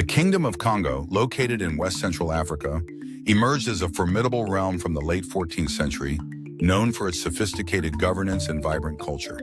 The Kingdom of Congo, located in West Central Africa, emerged as a formidable realm from the late 14th century, known for its sophisticated governance and vibrant culture.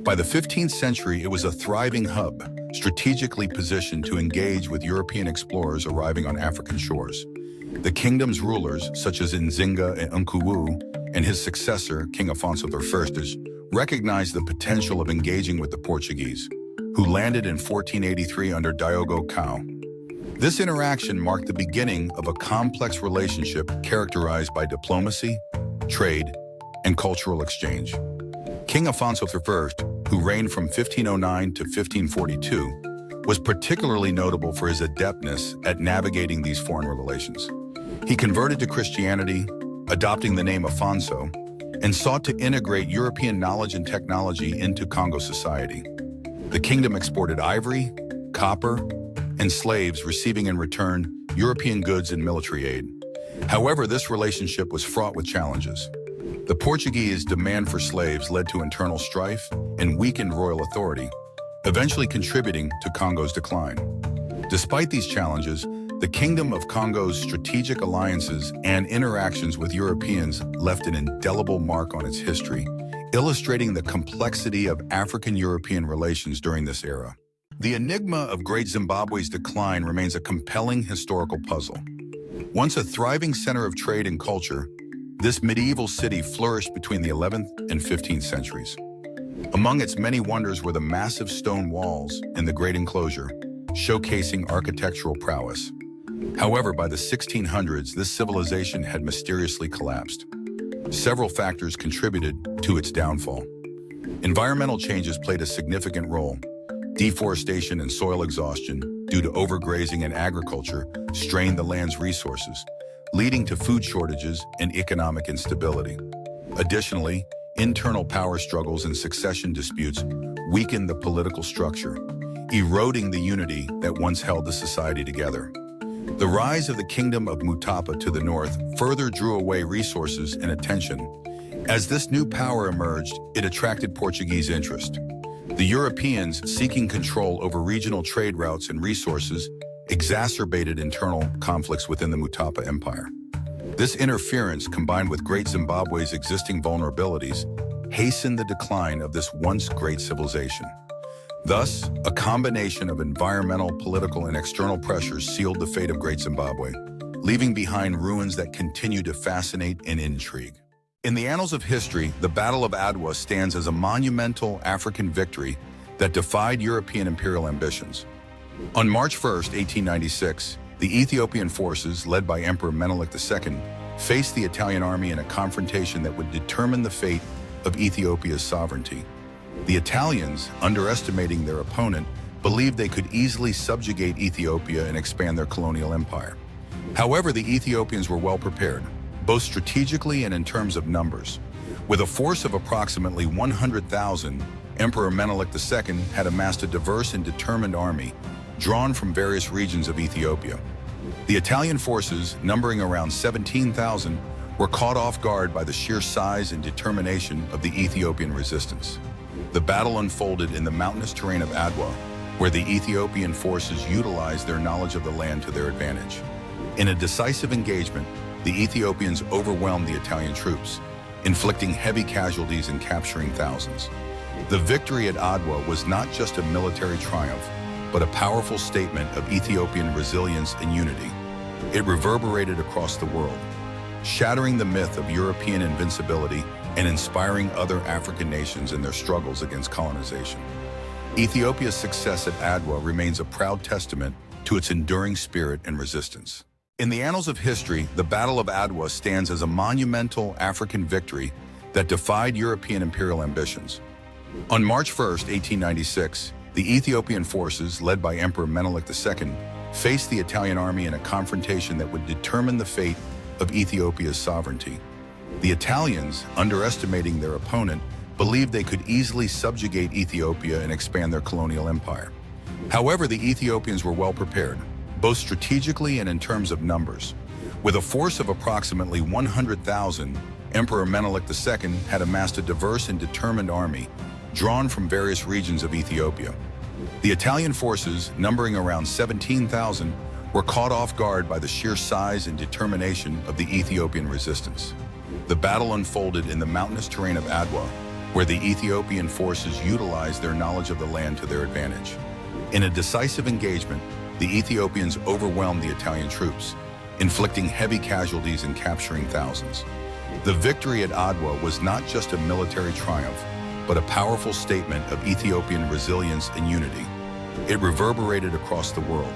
By the 15th century, it was a thriving hub, strategically positioned to engage with European explorers arriving on African shores. The kingdom's rulers, such as Nzinga and Nkuwu, and his successor, King Afonso I, recognized the potential of engaging with the Portuguese, who landed in 1483 under Diogo Cao. This interaction marked the beginning of a complex relationship characterized by diplomacy, trade, and cultural exchange. King Afonso I, who reigned from 1509 to 1542, was particularly notable for his adeptness at navigating these foreign relations. He converted to Christianity, adopting the name Afonso, and sought to integrate European knowledge and technology into Congo society. The kingdom exported ivory, copper, and slaves, receiving in return European goods and military aid. However, this relationship was fraught with challenges. The Portuguese demand for slaves led to internal strife and weakened royal authority, eventually contributing to Congo's decline. Despite these challenges, the Kingdom of Congo's strategic alliances and interactions with Europeans left an indelible mark on its history, illustrating the complexity of African-European relations during this era. The enigma of Great Zimbabwe's decline remains a compelling historical puzzle. Once a thriving center of trade and culture, this medieval city flourished between the 11th and 15th centuries. Among its many wonders were the massive stone walls and the great enclosure, showcasing architectural prowess. However, by the 1600s, this civilization had mysteriously collapsed. Several factors contributed to its downfall. Environmental changes played a significant role. Deforestation and soil exhaustion, due to overgrazing and agriculture, strained the land's resources, leading to food shortages and economic instability. Additionally, internal power struggles and succession disputes weakened the political structure, eroding the unity that once held the society together. The rise of the Kingdom of Mutapa to the north further drew away resources and attention. As this new power emerged, it attracted Portuguese interest. The Europeans, seeking control over regional trade routes and resources, exacerbated internal conflicts within the Mutapa Empire. This interference, combined with Great Zimbabwe's existing vulnerabilities, hastened the decline of this once great civilization. Thus, a combination of environmental, political, and external pressures sealed the fate of Great Zimbabwe, leaving behind ruins that continue to fascinate and intrigue. In the annals of history, the Battle of Adwa stands as a monumental African victory that defied European imperial ambitions. On March 1, 1896, the Ethiopian forces, led by Emperor Menelik II, faced the Italian army in a confrontation that would determine the fate of Ethiopia's sovereignty. The Italians, underestimating their opponent, believed they could easily subjugate Ethiopia and expand their colonial empire. However, the Ethiopians were well prepared, both strategically and in terms of numbers. With a force of approximately 100,000, Emperor Menelik II had amassed a diverse and determined army, drawn from various regions of Ethiopia. The Italian forces, numbering around 17,000, were caught off guard by the sheer size and determination of the Ethiopian resistance. The battle unfolded in the mountainous terrain of Adwa, where the Ethiopian forces utilized their knowledge of the land to their advantage. In a decisive engagement, the Ethiopians overwhelmed the Italian troops, inflicting heavy casualties and capturing thousands. The victory at Adwa was not just a military triumph, but a powerful statement of Ethiopian resilience and unity. It reverberated across the world, shattering the myth of European invincibility and inspiring other African nations in their struggles against colonization. Ethiopia's success at Adwa remains a proud testament to its enduring spirit and resistance. In the annals of history, the Battle of Adwa stands as a monumental African victory that defied European imperial ambitions. On March 1, 1896, the Ethiopian forces, led by Emperor Menelik II, faced the Italian army in a confrontation that would determine the fate of Ethiopia's sovereignty. The Italians, underestimating their opponent, believed they could easily subjugate Ethiopia and expand their colonial empire. However, the Ethiopians were well prepared, both strategically and in terms of numbers. With a force of approximately 100,000, Emperor Menelik II had amassed a diverse and determined army, drawn from various regions of Ethiopia. The Italian forces, numbering around 17,000, were caught off guard by the sheer size and determination of the Ethiopian resistance. The battle unfolded in the mountainous terrain of Adwa, where the Ethiopian forces utilized their knowledge of the land to their advantage. In a decisive engagement, the Ethiopians overwhelmed the Italian troops, inflicting heavy casualties and capturing thousands. The victory at Adwa was not just a military triumph, but a powerful statement of Ethiopian resilience and unity. It reverberated across the world,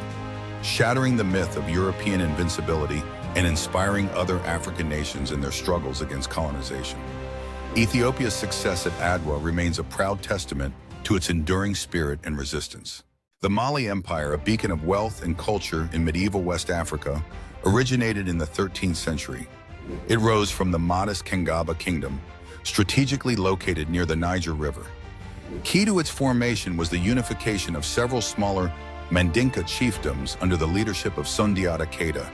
shattering the myth of European invincibility and inspiring other African nations in their struggles against colonization. Ethiopia's success at Adwa remains a proud testament to its enduring spirit and resistance. The Mali Empire, a beacon of wealth and culture in medieval West Africa, originated in the 13th century. It rose from the modest Kangaba kingdom, strategically located near the Niger River. Key to its formation was the unification of several smaller Mandinka chiefdoms under the leadership of Sundiata Keita,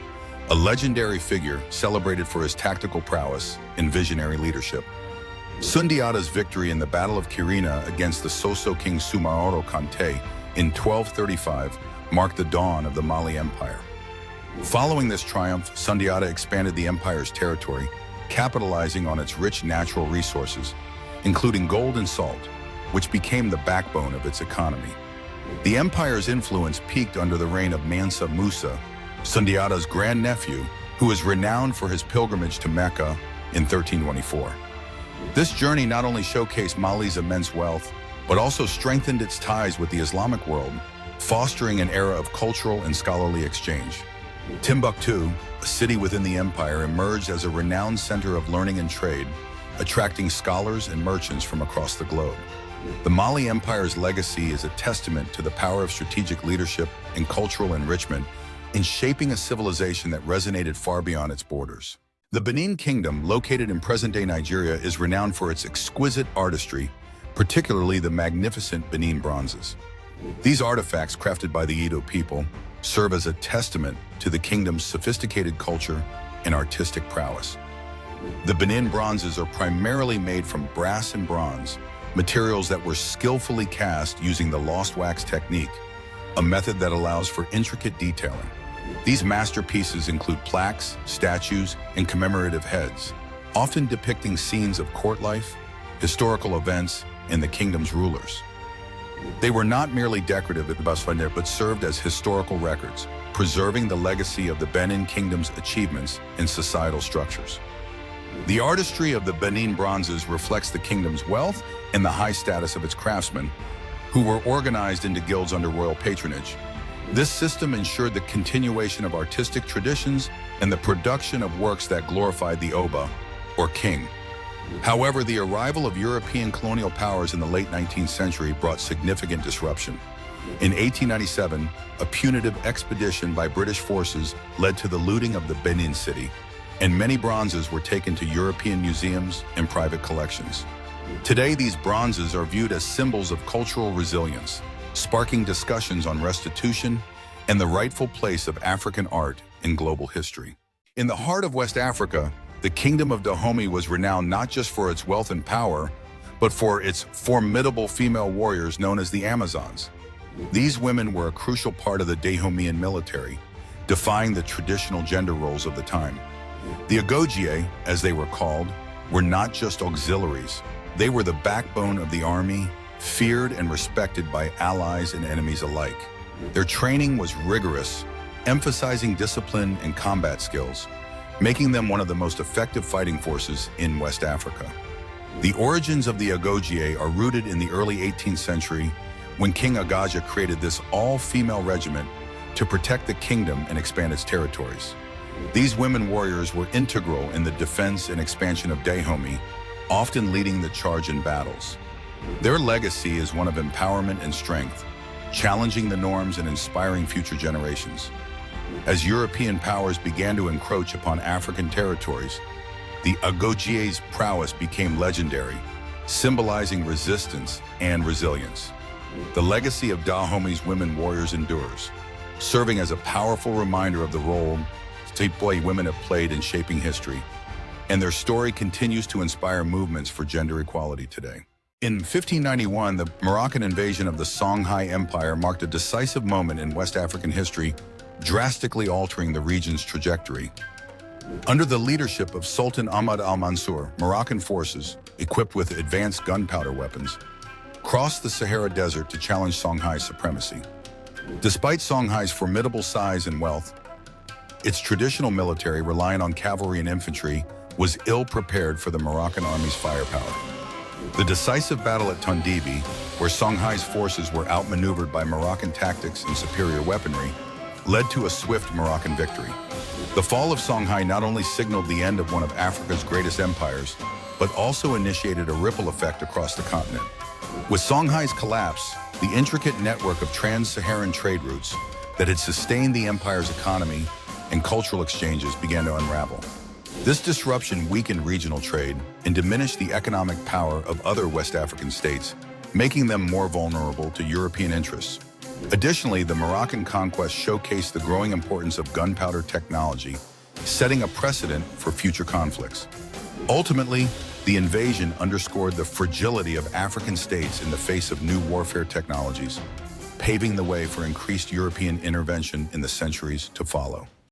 a legendary figure celebrated for his tactical prowess and visionary leadership. Sundiata's victory in the Battle of Kirina against the Soso king Sumaoro Kante in 1235 marked the dawn of the Mali Empire. Following this triumph, Sundiata expanded the empire's territory, capitalizing on its rich natural resources, including gold and salt, which became the backbone of its economy. The empire's influence peaked under the reign of Mansa Musa, Sundiata's grandnephew, who is renowned for his pilgrimage to Mecca in 1324. This journey not only showcased Mali's immense wealth, but also strengthened its ties with the Islamic world, fostering an era of cultural and scholarly exchange. Timbuktu, a city within the empire, emerged as a renowned center of learning and trade, attracting scholars and merchants from across the globe. The Mali Empire's legacy is a testament to the power of strategic leadership and cultural enrichment in shaping a civilization that resonated far beyond its borders. The Benin Kingdom, located in present-day Nigeria, is renowned for its exquisite artistry, particularly the magnificent Benin bronzes. These artifacts, crafted by the Edo people, serve as a testament to the kingdom's sophisticated culture and artistic prowess. The Benin bronzes are primarily made from brass and bronze, materials that were skillfully cast using the lost wax technique, a method that allows for intricate detailing. These masterpieces include plaques, statues, and commemorative heads, often depicting scenes of court life, historical events, and the kingdom's rulers. They were not merely decorative but served as historical records, preserving the legacy of the Benin Kingdom's achievements in societal structures. The artistry of the Benin bronzes reflects the kingdom's wealth and the high status of its craftsmen, who were organized into guilds under royal patronage. This system ensured the continuation of artistic traditions and the production of works that glorified the Oba, or king. However, the arrival of European colonial powers in the late 19th century brought significant disruption. In 1897, a punitive expedition by British forces led to the looting of the Benin city, and many bronzes were taken to European museums and private collections. Today, these bronzes are viewed as symbols of cultural resilience, sparking discussions on restitution and the rightful place of African art in global history. In the heart of West Africa, the Kingdom of Dahomey was renowned not just for its wealth and power, but for its formidable female warriors known as the Amazons. These women were a crucial part of the Dahomeyan military, defying the traditional gender roles of the time. The Agogie, as they were called, were not just auxiliaries. They were the backbone of the army, feared and respected by allies and enemies alike. Their training was rigorous, emphasizing discipline and combat skills, making them one of the most effective fighting forces in West Africa. The origins of the Agogie are rooted in the early 18th century, when King Agaja created this all-female regiment to protect the kingdom and expand its territories. These women warriors were integral in the defense and expansion of Dahomey, often leading the charge in battles. Their legacy is one of empowerment and strength, challenging the norms and inspiring future generations. As European powers began to encroach upon African territories, the Agogie's prowess became legendary, symbolizing resistance and resilience. The legacy of Dahomey's women warriors endures, serving as a powerful reminder of the role women have played in shaping history, and their story continues to inspire movements for gender equality today. In 1591, the Moroccan invasion of the Songhai Empire marked a decisive moment in West African history, drastically altering the region's trajectory. Under the leadership of Sultan Ahmad al-Mansur, Moroccan forces, equipped with advanced gunpowder weapons, crossed the Sahara Desert to challenge Songhai's supremacy. Despite Songhai's formidable size and wealth, its traditional military, relying on cavalry and infantry, was ill-prepared for the Moroccan army's firepower. The decisive battle at Tondibi, where Songhai's forces were outmaneuvered by Moroccan tactics and superior weaponry, led to a swift Moroccan victory. The fall of Songhai not only signaled the end of one of Africa's greatest empires, but also initiated a ripple effect across the continent. With Songhai's collapse, the intricate network of trans-Saharan trade routes that had sustained the empire's economy and cultural exchanges began to unravel. This disruption weakened regional trade and diminished the economic power of other West African states, making them more vulnerable to European interests. Additionally, the Moroccan conquest showcased the growing importance of gunpowder technology, setting a precedent for future conflicts. Ultimately, the invasion underscored the fragility of African states in the face of new warfare technologies, paving the way for increased European intervention in the centuries to follow.